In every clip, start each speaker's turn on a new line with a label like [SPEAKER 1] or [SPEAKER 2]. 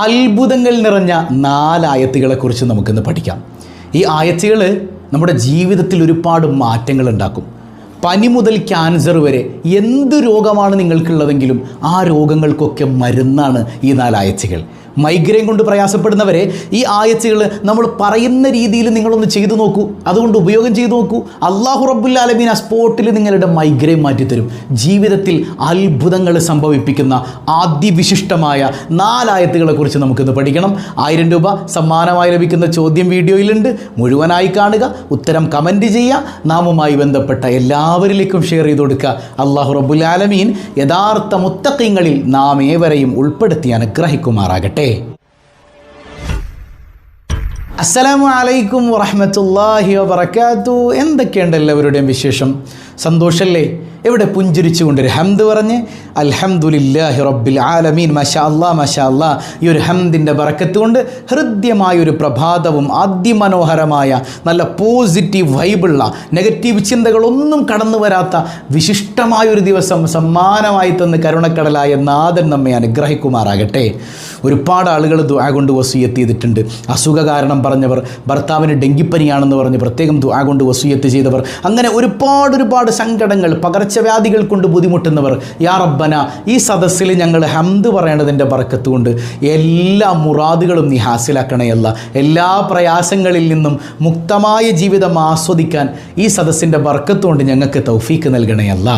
[SPEAKER 1] അത്ഭുതങ്ങൾ നിറഞ്ഞ 4 ആയത്തുകളെക്കുറിച്ച് നമുക്കിന്ന് പഠിക്കാം. ഈ ആയത്തുകൾ നമ്മുടെ ജീവിതത്തിൽ ഒരുപാട് മാറ്റങ്ങൾ ഉണ്ടാക്കും. പനി മുതൽ ക്യാൻസർ വരെ എന്ത് രോഗമാണ് നിങ്ങൾക്കുള്ളതെങ്കിലും ആ രോഗങ്ങൾക്കൊക്കെ മരുന്നാണ് ഈ 4 ആയത്തുകൾ. മൈഗ്രെയിൻ കൊണ്ട് പ്രയാസപ്പെടുന്നവരെ ഈ ആയത്തുകൾ നമ്മൾ പറയുന്ന രീതിയിൽ നിങ്ങളൊന്ന് ചെയ്തു നോക്കൂ, അതുകൊണ്ട് ഉപയോഗം ചെയ്തു നോക്കൂ. അള്ളാഹു റബ്ബുൽ ആലമീൻ ആ സ്പോട്ടിൽ നിങ്ങളുടെ മൈഗ്രെയിൻ മാറ്റിത്തരും. ജീവിതത്തിൽ അത്ഭുതങ്ങൾ സംഭവിപ്പിക്കുന്ന അതിവിശിഷ്ടമായ 4 ആയത്തുകളെക്കുറിച്ച് നമുക്കിന്ന് പഠിക്കണം. 1000 രൂപ സമ്മാനമായി ലഭിക്കുന്ന ചോദ്യം വീഡിയോയിലുണ്ട്, മുഴുവനായി കാണുക, ഉത്തരം കമൻറ്റ് ചെയ്യുക, നാമുമായി ബന്ധപ്പെട്ട എല്ലാവരിലേക്കും ഷെയർ ചെയ്ത് കൊടുക്കുക. അള്ളാഹു റബ്ബുൽ ആലമീൻ യഥാർത്ഥ മുത്തഖീങ്ങളിൽ നാം ഏവരെയും ഉൾപ്പെടുത്തി അനുഗ്രഹിക്കുമാറാകട്ടെ. അസ്സലാമു അലൈക്കും വറഹ്മത്തുള്ളാഹി വബറകാതുഹു. എന്തൊക്കെയുണ്ട് എല്ലാവരുടെയും വിശേഷം? സന്തോഷല്ലേ? എവിടെ പുഞ്ചിരിച്ചുകൊണ്ടൊരു ഹംദ് പറഞ്ഞ് അൽഹംദുലില്ലാഹി റബ്ബിൽ ആലമീൻ. മാഷാ അല്ലാഹ് മാഷാ അല്ലാഹ്. ഈ ഒരു ഹംദിൻ്റെ ബറക്കത്ത് കൊണ്ട് ഹൃദ്യമായൊരു പ്രഭാതവും അതിമനോഹരമായ നല്ല പോസിറ്റീവ് വൈബുള്ള നെഗറ്റീവ് ചിന്തകളൊന്നും കടന്നു വരാത്ത വിശിഷ്ടമായൊരു ദിവസം സമ്മാനമായി തന്ന് കരുണക്കടലായ നാഥൻ നമ്മെ അനുഗ്രഹിക്കുമാറാകട്ടെ. ഒരുപാട് ആളുകൾ ദുആ കൊണ്ട് വസിയ്യത്ത് ചെയ്തിട്ടുണ്ട്. അസുഖ കാരണം പറഞ്ഞവർ, ഭർത്താവിന് ഡെങ്കിപ്പനിയാണെന്ന് പറഞ്ഞ് പ്രത്യേകം ദുആ കൊണ്ട് വസിയ്യത്ത് ചെയ്തവർ, അങ്ങനെ ഒരുപാട് സങ്കടങ്ങൾ, പകർച്ചവ്യാധികൾ കൊണ്ട് ബുദ്ധിമുട്ടുന്നവർ, യാ റബ്ബന ഈ സദസ്സിൽ ഞങ്ങൾ ഹംദ് പറയേണ്ടതിൻ്റെ ബർക്കത്ത് കൊണ്ട് എല്ലാ മുറാദുകളും നീ ഹാസിലാക്കണയല്ല. എല്ലാ പ്രയാസങ്ങളിൽ നിന്നും മുക്തമായ ജീവിതം ആസ്വദിക്കാൻ ഈ സദസ്സിൻ്റെ ബർക്കത്ത് കൊണ്ട് ഞങ്ങൾക്ക് തൗഫീക്ക് നൽകണയല്ല.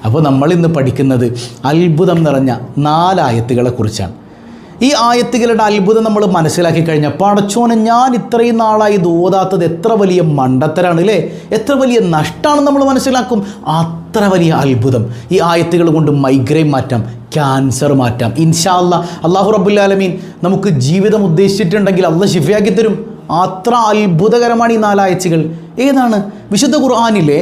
[SPEAKER 1] അപ്പോൾ നമ്മളിന്ന് പഠിക്കുന്നത് അത്ഭുതം നിറഞ്ഞ 4 ആയത്തുകളെക്കുറിച്ചാണ്. ഈ ആയത്തുകളുടെ അത്ഭുതം നമ്മൾ മനസ്സിലാക്കി കഴിഞ്ഞാൽ, പടച്ചോനെ ഞാൻ ഇത്രയും നാളായി ഇത് ഓതാത്തത് എത്ര വലിയ മണ്ടത്തരാണ് അല്ലേ, എത്ര വലിയ നഷ്ടമാണെന്ന് നമ്മൾ മനസ്സിലാക്കും. അത്ര വലിയ അത്ഭുതം ഈ ആയത്തുകൾ കൊണ്ട് മൈഗ്രെയിൻ മാറ്റാം, ക്യാൻസർ മാറ്റാം. ഇൻഷാ അല്ലാഹ് അല്ലാഹു റബ്ബുൽ ആലമീൻ നമുക്ക് ജീവിതം ഉദ്ദേശിച്ചിട്ടുണ്ടെങ്കിൽ അള്ളാഹ് ശിഫയാക്കി തരും. അത്ര അത്ഭുതകരമാണ് ഈ 4 ആയത്തുകൾ. ഏതാണ്? വിശുദ്ധ ഖുർആനിലെ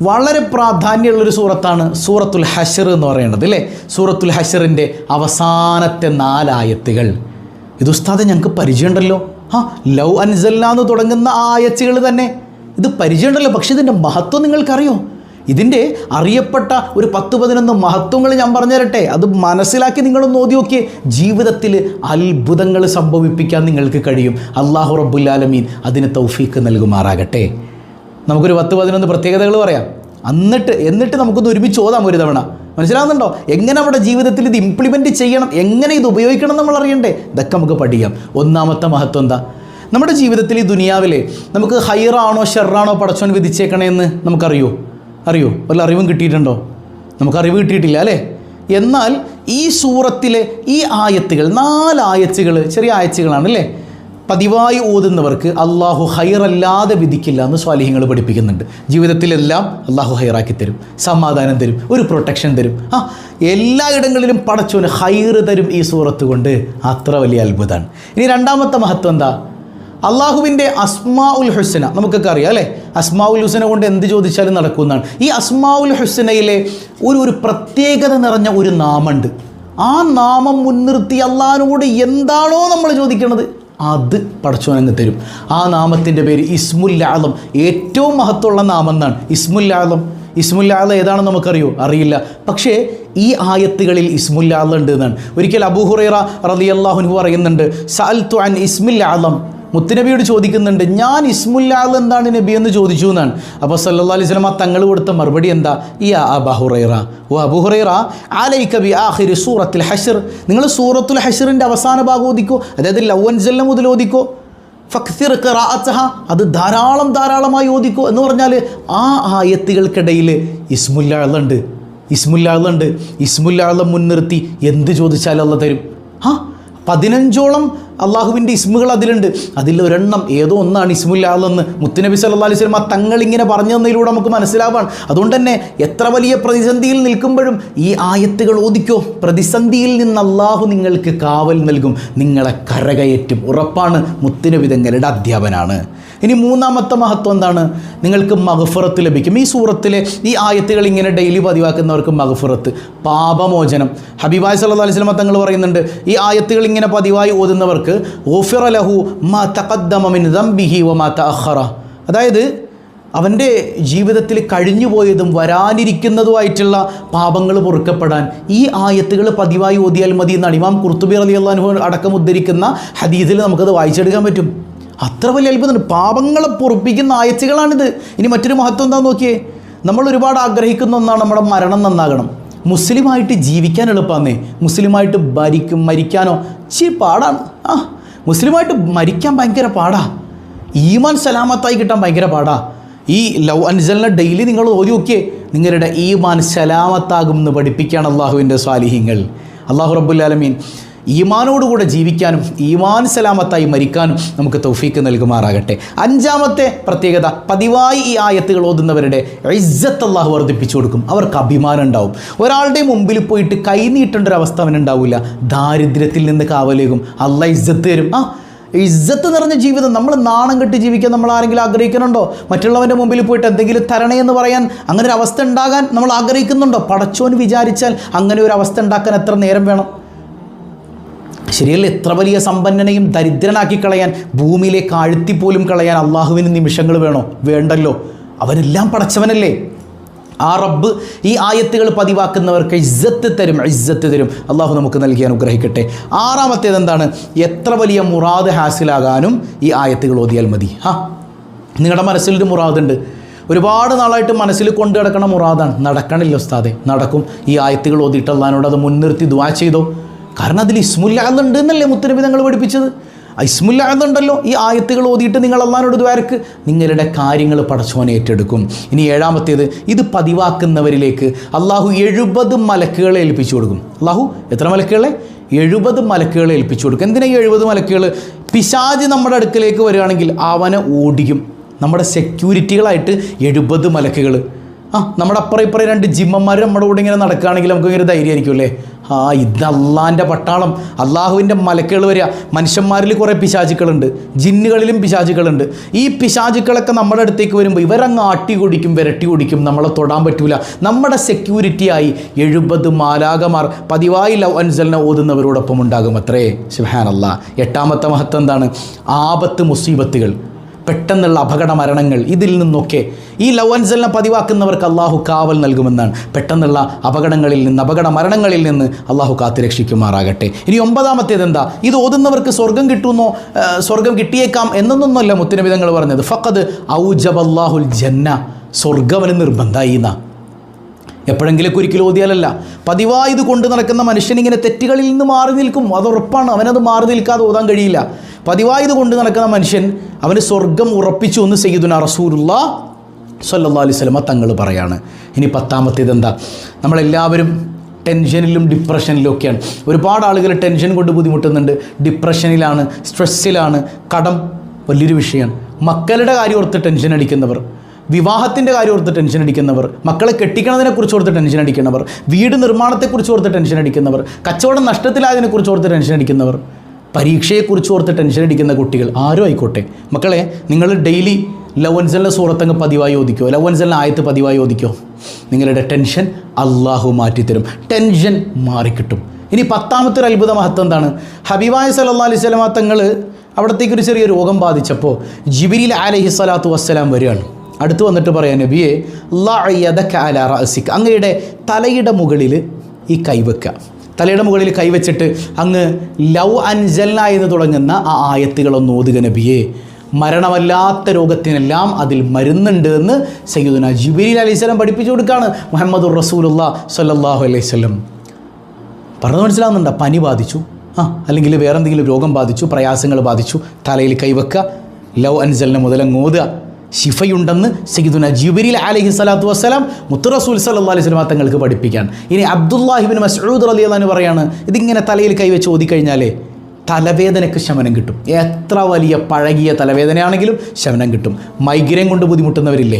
[SPEAKER 1] വളരെ പ്രാധാന്യമുള്ളൊരു സൂറത്താണ് സൂറത്തുൽ ഹശ്ർ എന്ന് പറയുന്നത് അല്ലേ. സൂറത്തുൽ ഹശ്റിൻ്റെ അവസാനത്തെ 4 ആയത്തുകൾ ഇത് ഉസ്താദെ ഞങ്ങൾക്ക് പരിചയമുണ്ടല്ലോ. ലൗ അൻസൽനാ എന്ന് തുടങ്ങുന്ന ആയത്തുകൾ തന്നെ ഇത് പരിചയമുണ്ടല്ലോ. പക്ഷേ ഇതിൻ്റെ മഹത്വം നിങ്ങൾക്കറിയോ? ഇതിൻ്റെ അറിയപ്പെട്ട ഒരു 10-11 മഹത്വങ്ങൾ ഞാൻ പറഞ്ഞു തരട്ടെ. അത് മനസ്സിലാക്കി നിങ്ങളൊന്ന് ഓതി നോക്കിയേ. ജീവിതത്തിൽ അത്ഭുതങ്ങൾ സംഭവിപ്പിക്കാൻ നിങ്ങൾക്ക് കഴിയും. അല്ലാഹു റബ്ബുൽ ആലമീൻ അതിന് തൗഫീക്ക് നൽകുമാറാകട്ടെ. നമുക്കൊരു 10-11 പ്രത്യേകതകൾ പറയാം, എന്നിട്ട് നമുക്കൊന്ന് ഒരുമിച്ച് ഓതാം ഒരു തവണ. മനസ്സിലാകുന്നുണ്ടോ? എങ്ങനെ നമ്മുടെ ജീവിതത്തിൽ ഇത് ഇംപ്ലിമെൻറ്റ് ചെയ്യണം, എങ്ങനെ ഇത് ഉപയോഗിക്കണം നമ്മൾ അറിയണ്ടേ? ഇതൊക്കെ നമുക്ക് പഠിക്കാം. ഒന്നാമത്തെ മഹത്വം എന്താ? നമ്മുടെ ജീവിതത്തിൽ ഈ ദുനിയാവിലെ നമുക്ക് ഹൈറാണോ ഷെറാണോ പടച്ചോൻ വിധിച്ചേക്കണേന്ന് നമുക്കറിയോ? വല്ല അറിവും കിട്ടിയിട്ടുണ്ടോ? നമുക്കറിവ് കിട്ടിയിട്ടില്ല അല്ലേ. എന്നാൽ ഈ സൂറത്തിലെ ഈ ആയത്തുകൾ 4 ആയത്തുകൾ ചെറിയ ആയത്തുകളാണ് അല്ലേ. പതിവായി ഓതുന്നവർക്ക് അള്ളാഹു ഹൈറല്ലാതെ വിധിക്കില്ല എന്ന് സ്വാലിഹ്യങ്ങൾ പഠിപ്പിക്കുന്നുണ്ട്. ജീവിതത്തിലെല്ലാം അള്ളാഹു ഹൈറാക്കി തരും, സമാധാനം തരും, ഒരു പ്രൊട്ടക്ഷൻ തരും. എല്ലായിടങ്ങളിലും പടച്ചോന് ഹൈറ് തരും ഈ സൂറത്ത് കൊണ്ട്. അത്ര വലിയ അത്ഭുതമാണ്. ഇനി രണ്ടാമത്തെ മഹത്വം എന്താ? അള്ളാഹുവിൻ്റെ അസ്മാഉൽ ഹുസ്ന നമുക്കൊക്കെ അറിയാം അല്ലേ. അസ്മാഉൽ ഹുസ്ന കൊണ്ട് എന്ത് ചോദിച്ചാലും നടക്കുന്നതാണ്. ഈ അസ്മാഉൽ ഹുസ്നയിലെ ഒരു പ്രത്യേകത നിറഞ്ഞ ഒരു നാമമുണ്ട്. ആ നാമം മുൻനിർത്തി അള്ളാഹിനോട് എന്താണോ നമ്മൾ ചോദിക്കുന്നത് അത് പടച്ചോനങ്ങ് തരും. ആ നാമത്തിൻ്റെ പേര് ഇസ്മുൽ ആലം. ഏറ്റവും മഹത്വമുള്ള നാമം എന്നാണ് ഇസ്മുൽ ആലം. ഇസ്മുൽ ആലം ഏതാണെന്ന് നമുക്കറിയോ? അറിയില്ല. പക്ഷേ ഈ ആയത്തുകളിൽ ഇസ്മുൽ ആലം ഉണ്ട് എന്നാണ്. ഒരിക്കൽ അബൂ ഹുറൈറ റളിയല്ലാഹു അൻഹു പറയുന്നുണ്ട്, സഅൽതു അൻ ഇസ്മുൽ ആലം. മുത്തുനബിയോട് ചോദിക്കുന്നുണ്ട്, ഞാൻ ഇസ്മുൽ ആലം എന്താണ് നബി എന്ന് ചോദിച്ചു എന്നാണ്. അപ്പോൾ സല്ലല്ലാഹു അലൈഹി വസല്ലം തങ്ങൾ കൊടുത്ത മറുപടി എന്താ? യാ അബൂ ഹുറൈറ, ഓ അബൂ ഹുറൈറ, അലൈക ബി ആഖിരി സൂറത്തുൽ ഹശ്ർ, നിങ്ങൾ സൂറത്തുൽ ഹശ്റിൻ്റെ അവസാന ഭാഗം ഓദിക്കോ, അതായത് ലൗ അൻസൽന മുതൽ ഓദിക്കോ. ഫക്സിർ ഖിറാഅതഹ, അത് ധാരാളമായി ഓദിക്കോ എന്ന് പറഞ്ഞാൽ ആ ആയത്തുകൾക്കിടയിൽ ഇസ്മുൽ ആലം ഉണ്ട്. ഇസ്മുൽ ആലം മുൻനിർത്തി എന്ത് ചോദിച്ചാലും അള്ളാഹ് തരും. 15ഓളം അള്ളാഹുവിൻ്റെ ഇസ്മുകൾ അതിലുണ്ട്. അതിലൊരെണ്ണം ഏതോ ഒന്നാണ് ഇസ്മുൽ ആലം എന്ന് മുത്തുനബി സല്ലല്ലാഹു അലൈഹി വസല്ലം തങ്ങളിങ്ങനെ പറഞ്ഞു തന്നതിലൂടെ നമുക്ക് മനസ്സിലാവാൻ. അതുകൊണ്ട് തന്നെ എത്ര വലിയ പ്രതിസന്ധിയിൽ നിൽക്കുമ്പോഴും ഈ ആയത്തുകൾ ഓദിക്കോ. പ്രതിസന്ധിയിൽ നിന്ന് അള്ളാഹു നിങ്ങൾക്ക് കാവൽ നൽകും, നിങ്ങളെ കരകയറ്റും. ഉറപ്പാണ്. മുത്തുനബി തങ്ങളുടെ അധ്യാപനാണ്. ഇനി മൂന്നാമത്തെ മഹത്വം എന്താണ്? നിങ്ങൾക്ക് മഗ്ഫിറത്ത് ലഭിക്കും. ഈ സൂറത്തിലെ ഈ ആയത്തുകൾ ഇങ്ങനെ ഡെയിലി പതിവാക്കുന്നവർക്ക് മഗ്ഫിറത്ത്, പാപമോചനം. ഹബീബായ സല്ലല്ലാഹു അലൈഹി വസല്ലം തങ്ങൾ പറയുന്നുണ്ട്, ഈ ആയത്തുകൾ ഇങ്ങനെ പതിവായി ഓതുന്നവർക്ക് ഗുഫിറ ലഹു മാ തഖദ്ദമ മിൻ ദംബിഹി വമാ തഅഖറ. അതായത് അവൻ്റെ ജീവിതത്തിൽ കഴിഞ്ഞുപോയതും വരാനിരിക്കുന്നതുമായിട്ടുള്ള പാപങ്ങൾ പൊറുക്കപ്പെടാൻ ഈ ആയത്തുകൾ പതിവായി ഓതിയാൽ മതി എന്നാണ് ഇമാം ഖുർത്തുബി റളിയല്ലാഹു അൻഹു അടക്കം ഉദ്ധരിക്കുന്ന ഹദീസിൽ നമുക്കത് വായിച്ചെടുക്കാൻ പറ്റും. അത്ര വലിയ അത്ഭുതമുണ്ട്. പാപങ്ങളെ പൊറുപ്പിക്കുന്ന ആയത്തുകളാണിത്. ഇനി മറ്റൊരു മഹത്വം എന്താണെന്ന് നോക്കിയേ. നമ്മൾ ഒരുപാട് ആഗ്രഹിക്കുന്ന ഒന്നാണ് നമ്മുടെ മരണം നന്നാകണം. മുസ്ലിമായിട്ട് ജീവിക്കാൻ എളുപ്പമാന്നേ. മുസ്ലിമായിട്ട് മരിക്കാനോ പാടാണ്. മുസ്ലിമായിട്ട് മരിക്കാൻ ഭയങ്കര പാടാ. ഈമാൻ സലാമത്തായി കിട്ടാൻ ഭയങ്കര പാടാ. ഈ ലൗ അൻസൽന ഡെയിലി നിങ്ങൾ ഓതി നോക്കിയേ, നിങ്ങളുടെ ഈമാൻ സലാമത്താകും എന്ന് പഠിപ്പിക്കുകയാണ് അള്ളാഹുവിൻ്റെ സ്വാലിഹീങ്ങൾ. അള്ളാഹു റബ്ബുൽ ആലമീൻ ഈമാനോടുകൂടെ ജീവിക്കാനും ഈമാൻ സലാമത്തായി മരിക്കാനും നമുക്ക് തൗഫീക്ക് നൽകുമാറാകട്ടെ. അഞ്ചാമത്തെ പ്രത്യേകത, പതിവായി ഈ ആയത്തുകൾ ഓതുന്നവരുടെ ഇസ്സത്ത് അള്ളാഹു വർദ്ധിപ്പിച്ചു കൊടുക്കും. അവർക്ക് അഭിമാനം ഉണ്ടാവും. ഒരാളുടെ മുമ്പിൽ പോയിട്ട് കൈ നീട്ടേണ്ട ഒരു അവസ്ഥ അവനുണ്ടാവില്ല. ദാരിദ്ര്യത്തിൽ നിന്ന് കാവലേകും. അള്ളാഹ് ഇസ്സത്ത് തരും. ഇസ്സത്ത് നിറഞ്ഞ ജീവിതം. നമ്മൾ നാണം കെട്ടി ജീവിക്കാൻ നമ്മൾ ആരെങ്കിലും ആഗ്രഹിക്കുന്നുണ്ടോ? മറ്റുള്ളവൻ്റെ മുമ്പിൽ പോയിട്ട് എന്തെങ്കിലും തരണേ എന്ന് പറയാൻ അങ്ങനെ ഒരു അവസ്ഥ ഉണ്ടാകാൻ നമ്മൾ ആഗ്രഹിക്കുന്നുണ്ടോ? പടച്ചോൻ വിചാരിച്ചാൽ അങ്ങനെ ഒരു അവസ്ഥ ഉണ്ടാക്കാൻ എത്ര നേരം വേണം? ശരിയല്ല? എത്ര വലിയ സമ്പന്നനെയും ദരിദ്രനാക്കി കളയാൻ, ഭൂമിയിലേക്ക് ആഴ്ത്തിപ്പോലും കളയാൻ അള്ളാഹുവിന് നിമിഷങ്ങൾ വേണോ? വേണ്ടല്ലോ. അവരെല്ലാം പടച്ചവനല്ലേ. ആ റബ്ബ് ഈ ആയത്തുകൾ പതിവാക്കുന്നവർക്ക് ഇസ്സത്ത് തരും. അള്ളാഹു നമുക്ക് നൽകി അനുഗ്രഹിക്കട്ടെ. ആറാമത്തേത് എന്താണ്? എത്ര വലിയ മുറാദ് ഹാസിലാകാനും ഈ ആയത്തുകൾ ഓതിയാൽ മതി. നിങ്ങളുടെ മനസ്സിലൊരു മുറാദുണ്ട്, ഒരുപാട് നാളായിട്ട് മനസ്സിൽ കൊണ്ടു കിടക്കണ മുറാദാണ്, നടക്കണില്ല ഉസ്താദെ. നടക്കും. ഈ ആയത്തുകൾ ഓതിയിട്ട് അള്ളാഹിനോട് അത് മുൻനിർത്തി ദുആ ചെയ്തോ. കാരണം അതിൽ ഇസ്മുൽ അഅ്ദം ഉണ്ട് എന്നല്ലേ മുത്തനബി തങ്ങൾ പഠിപ്പിച്ചത്. ഇസ്മുൽ അഅ്ദം ഉണ്ടല്ലോ. ഈ ആയത്തുകൾ ഓതിയിട്ട് നിങ്ങൾ അള്ളാഹിനോട് ദുആക്ക്, നിങ്ങളുടെ കാര്യങ്ങൾ പടച്ചോൻ ഏറ്റെടുക്കും. ഇനി ഏഴാമത്തേത്, ഇത് പതിവാക്കുന്നവരിലേക്ക് അള്ളാഹു 70 മലക്കുകളെ ഏൽപ്പിച്ചു കൊടുക്കും. അള്ളാഹു എത്ര മലക്കുകളെ? 70 മലക്കുകളെ ഏൽപ്പിച്ചു കൊടുക്കും. എന്തിനാ 70 മലക്കുകൾ? പിശാച് നമ്മുടെ അടുക്കലേക്ക് വരികയാണെങ്കിൽ അവനെ ഓടിക്കും. നമ്മുടെ സെക്യൂരിറ്റികളായിട്ട് 70 മലക്കുകൾ. നമ്മുടെ അപ്പുറം ഇപ്പുറം 2 ജിമ്മന്മാർ നമ്മുടെ കൂടെ ഇങ്ങനെ നടക്കുകയാണെങ്കിൽ നമുക്ക് ഇങ്ങനെ ധൈര്യമായിരിക്കും അല്ലേ? ഇത് അള്ളാൻ്റെ പട്ടാളം, അള്ളാഹുവിൻ്റെ മലക്കുകൾ വരിക. മനുഷ്യന്മാരിൽ കുറേ പിശാചുക്കളുണ്ട്, ജിന്നുകളിലും പിശാചുക്കളുണ്ട്. ഈ പിശാചുക്കളൊക്കെ നമ്മുടെ അടുത്തേക്ക് വരുമ്പോൾ ഇവരങ്ങ് ആട്ടി കുടിക്കും, വിരട്ടി കുടിക്കും. നമ്മളെ തൊടാൻ പറ്റൂല. നമ്മുടെ സെക്യൂരിറ്റിയായി 70 മാലാകമാർ പതിവായി ലൗ അൻസൽന ഓതുന്നവരോടൊപ്പം ഉണ്ടാകും. അത്രേ. സുബ്ഹാനല്ലാഹ്. എട്ടാമത്തെ മഹത്വം എന്താണ്? ആപത്ത്, മുസീബത്തുകൾ, പെട്ടെന്നുള്ള അപകട മരണങ്ങൾ, ഇതിൽ നിന്നൊക്കെ ഈ ലൗ അൻസൽന പതിവാക്കുന്നവർക്ക് അള്ളാഹു കാവൽ നൽകുമെന്നാണ്. പെട്ടെന്നുള്ള അപകടങ്ങളിൽ നിന്ന്, അപകട മരണങ്ങളിൽ നിന്ന് അള്ളാഹു കാത്തുരക്ഷിക്കുമാറാകട്ടെ. ഇനി 9-ാമത്തേത് എന്താ? ഇത് ഓതുന്നവർക്ക് സ്വർഗം കിട്ടുമെന്നോ, സ്വർഗം കിട്ടിയേക്കാം എന്നൊന്നുമല്ല മുത്തുനബി തങ്ങൾ പറഞ്ഞത്. ഫഖദ് ഔജബല്ലാഹുൽ ജന്ന, സ്വർഗവന് നിർബന്ധമായി എന്നാ. എപ്പോഴെങ്കിലും ഒരിക്കലും ഓതിയാലല്ല. പതിവായി ഇത് കൊണ്ട് നടക്കുന്ന മനുഷ്യനിങ്ങനെ തെറ്റുകളിൽ നിന്ന് മാറി നിൽക്കും. അതുറപ്പാണ്. അവനത് മാറി നിൽക്കാതെ ഓതാൻ കഴിയില്ല. പതിവായി ഇത് കൊണ്ട് നടക്കുന്ന മനുഷ്യൻ അവന് സ്വർഗം ഉറപ്പിച്ചു എന്ന് സയ്യിദുനാ റസൂലുള്ളാഹി സ്വല്ലല്ലാഹു അലൈഹി വസല്ലം തങ്ങൾ പറയാണ്. ഇനി 10-ാമത്തേത് എന്താ? നമ്മളെല്ലാവരും ടെൻഷനിലും ഡിപ്രഷനിലും ഒക്കെയാണ്. ഒരുപാട് ആളുകൾ ടെൻഷൻ കൊണ്ട് ബുദ്ധിമുട്ടുന്നുണ്ട്, ഡിപ്രഷനിലാണ്, സ്ട്രെസ്സിലാണ്. കടം വലിയൊരു വിഷയമാണ്. മക്കളുടെ കാര്യം ഓർത്ത് ടെൻഷൻ അടിക്കുന്നവർ, വിവാഹത്തിൻ്റെ കാര്യം ഓർത്ത് ടെൻഷൻ അടിക്കുന്നവർ, മക്കളെ കെട്ടിക്കണതിനെക്കുറിച്ച് ഓർത്ത് ടെൻഷൻ അടിക്കുന്നവർ, വീട് നിർമ്മാണത്തെക്കുറിച്ച് ഓർത്ത് ടെൻഷൻ അടിക്കുന്നവർ, കച്ചവടം നഷ്ടത്തിലായതിനെക്കുറിച്ച് ഓർത്ത് ടെൻഷൻ അടിക്കുന്നവർ, പരീക്ഷയെക്കുറിച്ച് ഓർത്ത് ടെൻഷൻ അടിക്കുന്ന കുട്ടികൾ, ആരും ആയിക്കോട്ടെ. മക്കളെ, നിങ്ങൾ ഡെയിലി ലൗ അൻസൽന സൂറത്തങ്ങ് പതിവായി ഓദിക്കോ, ലൗ അൻസൽന ആയത്ത് പതിവായി ഓദിക്കോ. നിങ്ങളുടെ ടെൻഷൻ അള്ളാഹു മാറ്റിത്തരും. ടെൻഷൻ മാറിക്കിട്ടും. ഇനി 10-ാമത്തെ ഒരു അത്ഭുത മഹത്വം എന്താണ്? ഹബീബായ സല്ലല്ലാഹു അലൈഹി വസല്ലം തങ്ങൾ അവിടത്തേക്കൊരു ചെറിയ രോഗം ബാധിച്ചപ്പോൾ ജിബ്രീൽ അലൈഹിസ്സലാത്തു വസ്സലാം വരികയാണ്. അടുത്ത് വന്നിട്ട് പറയാം, നബിയെ ലഅയദക അലാ റഅസിക, അങ്ങയുടെ തലയുടെ മുകളിൽ ഈ കൈവെക്കുക. തലയുടെ മുകളിൽ കൈവച്ചിട്ട് അങ്ങ് ലൗ അൻസൽന എന്ന് തുടങ്ങുന്ന ആ ആയത്തുകളൊന്ന് ഓതുക നബിയെ. മരണമല്ലാത്ത രോഗത്തിനെല്ലാം അതിൽ മരുന്നുണ്ട് എന്ന് സയ്യിദുനാ ജിബ്രീൽ അലൈഹിസ്സലാം പഠിപ്പിച്ചു കൊടുക്കുകയാണ് മുഹമ്മദുർ റസൂലുള്ളാഹി സ്വല്ലല്ലാഹു അലൈഹി വസല്ലം. പറഞ്ഞത് മനസ്സിലാവുന്നുണ്ടോ? പനി ബാധിച്ചു, അല്ലെങ്കിൽ വേറെ എന്തെങ്കിലും രോഗം ബാധിച്ചു, പ്രയാസങ്ങൾ ബാധിച്ചു, തലയിൽ കൈവെക്കുക, ലൗ അൻസൽന മുതലങ്ങ് ഓതുക. ശിഫയുണ്ടെന്ന് സയ്യിദുനാ ജിബ്രീൽ അലൈഹിസ്സലാത്തു വസ്സലാം മുത്ത് റസൂൽ സല്ലല്ലാഹു അലൈഹി വസല്ലം തങ്ങൾക്ക് പഠിപ്പിക്കാൻ. ഇനി അബ്ദുല്ലാഹി ഇബ്നു മസ്ഊദ് റളിയല്ലാഹു അൻഹു പറയാണ്, ഇതിങ്ങനെ തലയിൽ കൈവച്ച് ഓതിക്കഴിഞ്ഞാലേ തലവേദനയ്ക്ക് ശമനം കിട്ടും. എത്ര വലിയ പഴകിയ തലവേദനയാണെങ്കിലും ശമനം കിട്ടും. മൈഗ്രെയിൻ കൊണ്ട് ബുദ്ധിമുട്ടുന്നവരില്ലേ,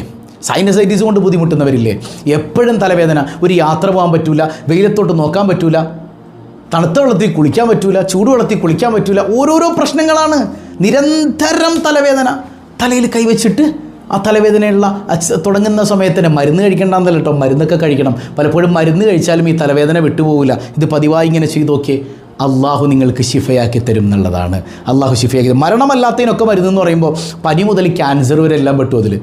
[SPEAKER 1] സൈനസൈറ്റിസ് കൊണ്ട് ബുദ്ധിമുട്ടുന്നവരില്ലേ, എപ്പോഴും തലവേദന, ഒരു യാത്ര പോകാൻ പറ്റൂല, വെയിലത്തോട്ട് നോക്കാൻ പറ്റൂല, തണുത്ത വെള്ളത്തിൽ കുളിക്കാൻ പറ്റൂല, ചൂടുവെള്ളത്തിൽ കുളിക്കാൻ പറ്റൂല, ഓരോരോ പ്രശ്നങ്ങളാണ്. നിരന്തരം തലവേദന. തലയിൽ കൈവച്ചിട്ട് ആ തലവേദനയുള്ള തുടങ്ങുന്ന സമയത്ത് തന്നെ മരുന്ന് കഴിക്കേണ്ടെന്നല്ല കേട്ടോ, മരുന്നൊക്കെ കഴിക്കണം. പലപ്പോഴും മരുന്ന് കഴിച്ചാലും ഈ തലവേദന വിട്ടുപോകില്ല. ഇത് പതിവായി ഇങ്ങനെ ചെയ്ത് നോക്കിയേ, അള്ളാഹു നിങ്ങൾക്ക് ശിഫയാക്കി തരും എന്നുള്ളതാണ്. അള്ളാഹു ശിഫയാക്കി തരും. മരണമല്ലാത്തതിനൊക്കെ മരുന്നെന്ന് പറയുമ്പോൾ പനി മുതൽ ക്യാൻസർ വരെ എല്ലാം പെട്ടു അതിൽ.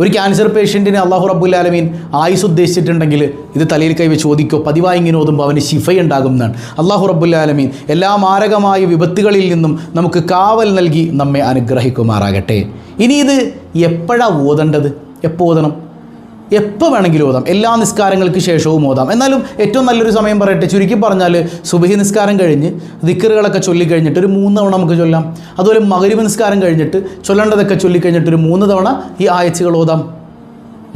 [SPEAKER 1] ഒരു ക്യാൻസർ പേഷ്യൻറ്റിന് അള്ളാഹു റബ്ബുൽ ആലമീൻ ആയുസ് ഉദ്ദേശിച്ചിട്ടുണ്ടെങ്കിൽ ഇത് തലയിൽ കൈവച്ച് ഓദിക്കോ, പതിവായി ഇങ്ങനെ ഓതുമ്പോൾ അവന് ശിഫയുണ്ടാകും എന്നാണ്. അള്ളാഹു റബ്ബുൽ ആലമീൻ എല്ലാ മാരകമായ വിപത്തുകളിൽ നിന്നും നമുക്ക് കാവൽ നൽകി നമ്മെ അനുഗ്രഹിക്കുമാറാകട്ടെ. ഇനി ഇത് എപ്പോഴാണ് ഓതേണ്ടത്? എപ്പോൾ ഓതണം? എപ്പോൾ വേണമെങ്കിലും ഓതാം, എല്ലാ നിസ്കാരങ്ങൾക്ക് ശേഷവും ഓതാം. എന്നാലും ഏറ്റവും നല്ലൊരു സമയം പറയട്ടെ, ചുരുക്കി പറഞ്ഞാൽ സുബഹി നിസ്കാരം കഴിഞ്ഞ് ദിക്റുകളൊക്കെ ചൊല്ലിക്കഴിഞ്ഞിട്ട് ഒരു 3 തവണ നമുക്ക് ചൊല്ലാം. അതുപോലെ മഗ്‌രിബ് നിസ്കാരം കഴിഞ്ഞിട്ട് ചൊല്ലേണ്ടതൊക്കെ ചൊല്ലിക്കഴിഞ്ഞിട്ട് ഒരു 3 തവണ ഈ ആയത്തുകൾ ഓതാം.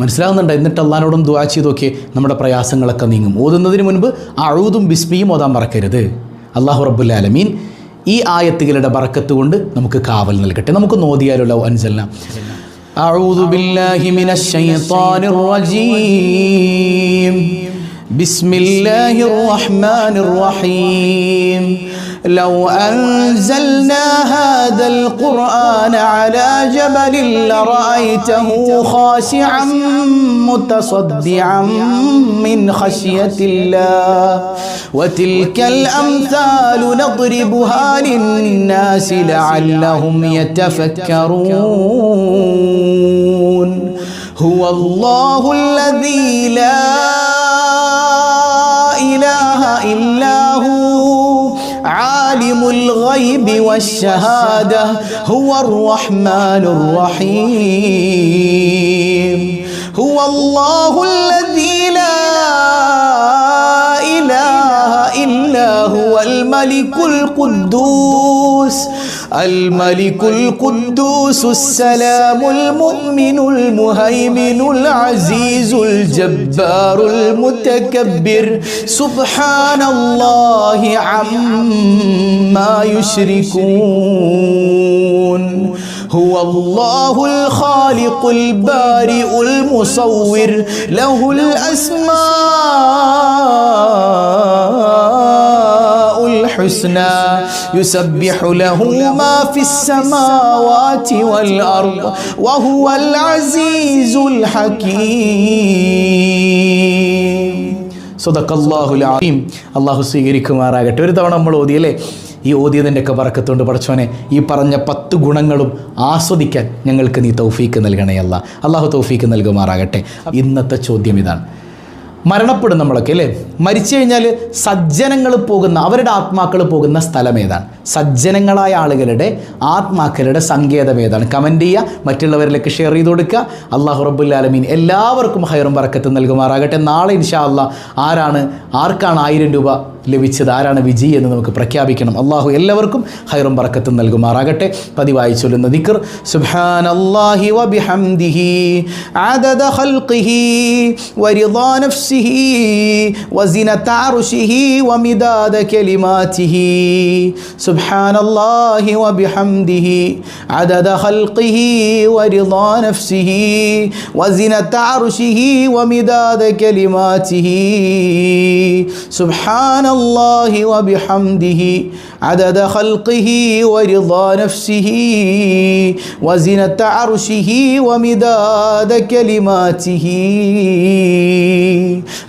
[SPEAKER 1] മനസ്സിലാകുന്നുണ്ട്? എന്നിട്ട് അള്ളാഹിനോടും ദുആ ചെയ്തൊക്കെ നമ്മുടെ പ്രയാസങ്ങളൊക്കെ നീങ്ങും. ഓതുന്നതിന് മുൻപ് അഊദും ബിസ്മിയും ഓതാൻ മറക്കരുത്. അല്ലാഹു റബ്ബുൽ ആലമീൻ ഈ ആയത്തുകളുടെ ബറക്കത്ത് കൊണ്ട് നമുക്ക് കാവൽ നൽകട്ടെ. നമുക്ക് നോദിയാലോ ലൗ അൻസൽന. أعوذ بالله من الشيطان الرجيم. بسم الله الرحمن الرحيم. لو أنزلنا هذا القرآن على جبل لرأيته خاشعا متصدعا من خشية الله وتلك الأمثال نضربها للناس لعلهم يتفكرون. هو الله الذي لا إله إلا هو عالم الغيب والشهادة هو الرحمن الرحيم. هو الله الذي لا إله إلا هو الملك القدوس السلام المؤمن المهيمن العزيز الجبار المتكبر سبحان الله عما يشركون. هو الله الخالق البارئ المصور له الأسماء الحسنى يسبح له ما في السماوات والأرض وهو العزيز الحكيم. സദഖല്ലാഹുൽ അലീം. അല്ലാഹു സ്വീകരിക്കുമാറാകട്ടെ. ഒരു തവണ നമ്മൾ ഓതിയല്ലേ, ഈ ഓതിയതിൻ്റെയൊക്കെ ബറക്കത്തുകൊണ്ട് പടച്ചോനെ ഈ പറഞ്ഞ 10 ഗുണങ്ങളും ആസ്വദിക്കാൻ ഞങ്ങൾക്ക് നീ തൗഫീക്ക് നൽകണേ അല്ലാ. അല്ലാഹു തൗഫീക്ക് നൽകുമാറാകട്ടെ. ഇന്നത്തെ ചോദ്യം ഇതാണ്. മരണപ്പെടും നമ്മളൊക്കെ അല്ലേ? മരിച്ചു കഴിഞ്ഞാൽ സജ്ജനങ്ങൾ പോകുന്ന, അവരുടെ ആത്മാക്കൾ പോകുന്ന സ്ഥലം ഏതാണ്? സജ്ജനങ്ങളായ ആളുകളുടെ ആത്മാക്കളുടെ സങ്കേതം ഏതാണ്? കമൻറ്റ് ചെയ്യുക, മറ്റുള്ളവരിലേക്ക് ഷെയർ ചെയ്ത് കൊടുക്കുക. അല്ലാഹു റബ്ബുൽ ആലമീൻ എല്ലാവർക്കും ഹൈറും ബറക്കത്തും നൽകുമാറാകട്ടെ. നാളെ ഇൻഷാ അല്ലാഹ് ആർക്കാണ് 1000 രൂപ ലഭിച്ചത്, ആരാണ് വിജയി എന്ന് നമുക്ക് പ്രഖ്യാപിക്കണം. അല്ലാഹു എല്ലാവർക്കും ഹൈറും ബറക്കത്തും നൽകുമാറാകട്ടെ. പതിവായി ചൊല്ലുന്ന ദിക്ർ സുബ്ഹാനല്ലാഹി വബിഹംദിഹി അദദ ഖൽഖിഹി വരിദാ നഫ്സിഹി വസിനത അർശിഹി വമിദാദ കലിമാതിഹി. സുബ്ഹാനല്ലാഹി വബിഹംദിഹി അദദ ഖൽഖിഹി വരിദാ നഫ്സിഹി വസിനത അർശിഹി വമിദാദ കലിമാതിഹി. സുബ്ഹാന الله وبحمده عدد خلقه ورضا نفسه وزنة عرشه ومداد كلماته.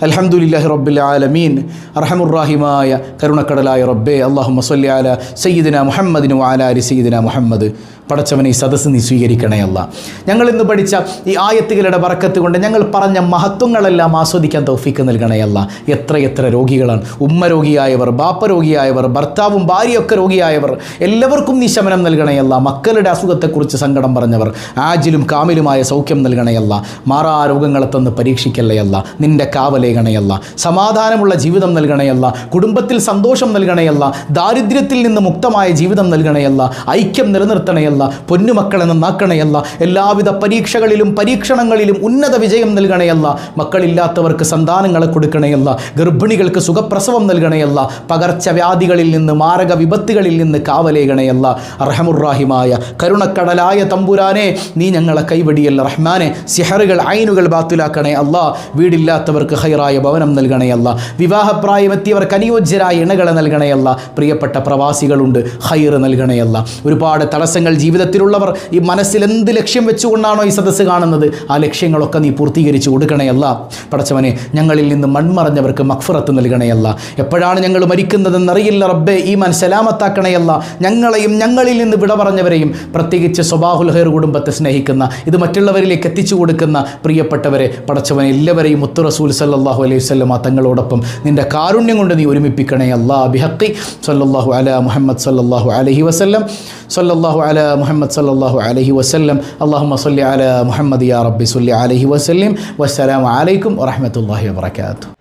[SPEAKER 1] الحمد لله رب العالمين. أرحم الراحمين കരുണക്കടലായ റബ്ബേ, അല്ലാഹുമ്മ സ്വല്ലി അലാ സയ്യിദിനാ മുഹമ്മദിൻ വഅലാ ആലി സയ്യിദിനാ മുഹമ്മദ്. പടച്ചവനെ ഈ സദസ്സ് നീ സ്വീകരിക്കണേ അല്ലാ. ഞങ്ങൾ ഇന്ന് പഠിച്ച ഈ ആയത്തുകളുടെ ബറക്കത്ത് കൊണ്ട് ഞങ്ങൾ പറഞ്ഞ മഹത്വങ്ങളെല്ലാം ആസ്വദിക്കാൻ തൗഫീക്ക് നൽകണേ അല്ലാ. എത്ര രോഗികളാണ്. ഉമ്മ രോഗിയായവർ, ബാപ്പ രോഗിയായവർ, ഭർത്താവും ഭാര്യയൊക്കെ രോഗിയായവർ, എല്ലാവർക്കും നീ ശമനം നൽകണേ അല്ലാ. മക്കളുടെ അസുഖത്തെക്കുറിച്ച് സങ്കടം പറഞ്ഞവർ, ആജിലും കാമിലുമായ സൗഖ്യം നൽകണേ അല്ലാ. മാറാ രോഗങ്ങളെ തന്ന് പരീക്ഷിക്കല്ലേ അല്ലാ. നിന്റെ കാവലേകണേ അല്ലാ. സമാധാനമുള്ള ജീവിതം നൽകണേ അല്ലാ. കുടുംബത്തിൽ സന്തോഷം നൽകണേ അല്ലാ. ദാരിദ്ര്യത്തിൽ നിന്ന് മുക്തമായ ജീവിതം നൽകണേ അല്ലാ. ഐക്യം നിലനിർത്തണേ അല്ലാ. പൊന്നുമക്കളെ നന്നാക്കണേ അല്ലാ. എല്ലാവിധ പരീക്ഷകളിലും പരീക്ഷണങ്ങളിലും ഉന്നത വിജയം നൽകണേ അല്ലാ. മക്കളില്ലാത്തവർക്ക് സന്താനങ്ങളെ കൊടുക്കണേ അല്ലാ. ഗർഭിണികൾക്ക് സുഖപ്രസവം നൽകണേ അല്ലാ. പകർച്ചവ്യാധികളിൽ നിന്ന്, മാരക വിപത്തുകളിൽ നിന്ന് കാവലേകണേ അല്ലാ. അർഹമുർറാഹിമായ കരുണക്കടലായ തമ്പുരാനെ, നീ ഞങ്ങളെ കൈവടിയല്ല റഹ്മാനെ. സിഹറുകൾ, ഐനുകൾ ബാത്തുലാക്കണേ അല്ലാ. വീടില്ലാത്തവർക്ക് ഖൈറായ ഭവനം നൽകണേ അല്ലാ. വിവാഹപ്രായമെത്തിയവർക്ക് അനുയോജ്യരായ ഇണകളെ നൽകണേ അല്ലാ. പ്രിയപ്പെട്ട പ്രവാസികളുണ്ട്, ഖൈർ നൽകണേ അല്ലാ. ഒരുപാട് തടസ്സങ്ങൾ ജീവിതത്തിലുള്ളവർ ഈ മനസ്സിൽ എന്ത് ലക്ഷ്യം വെച്ചുകൊണ്ടാണോ ഈ സദസ്സ് കാണുന്നത്, ആ ലക്ഷ്യങ്ങളൊക്കെ നീ പൂർത്തീകരിച്ചു കൊടുക്കണയല്ല. പടച്ചവനെ, ഞങ്ങളിൽ നിന്ന് മൺമറഞ്ഞവർക്ക് മഗ്ഫിറത്ത് നൽകണയല്ല. എപ്പോഴാണ് ഞങ്ങൾ മരിക്കുന്നതെന്നറിയില്ല റബ്ബേ, ഈമാൻ സലാമത്താക്കണയല്ല. ഞങ്ങളെയും ഞങ്ങളിൽ നിന്ന് വിട പറഞ്ഞവരെയും, പ്രത്യേകിച്ച് സ്വബാഹുൽ ഖൈർ കുടുംബത്തെ സ്നേഹിക്കുന്ന, ഇത് മറ്റുള്ളവരിലേക്ക് എത്തിച്ചു കൊടുക്കുന്ന പ്രിയപ്പെട്ടവരെ പടച്ചവനെ എല്ലാവരെയും മുത്തു റസൂൽ സല്ലല്ലാഹു അലൈഹി വസല്ലം തങ്ങളോടൊപ്പം നിൻ്റെ കാരുണ്യം കൊണ്ട് നീ ഒരുമിപ്പിക്കണേ അല്ലാ. ബിഹഖി സല്ലല്ലാഹു അലാ മുഹമ്മദ് സല്ലല്ലാഹു അലൈഹി വസല്ലം, സല്ലല്ലാഹു അലാ മുഹമ്മദ് സല്ലല്ലാഹു അലൈഹി വസല്ലം. അല്ലാഹുമ്മ സ്വല്ലി അലാ മുഹമ്മദ് യാ റബ്ബി സ്വല്ലി അലൈഹി വസല്ലം. വസ്സലാമു അലൈക്കും വറഹ്മത്തുള്ളാഹി വബറകാതുഹു.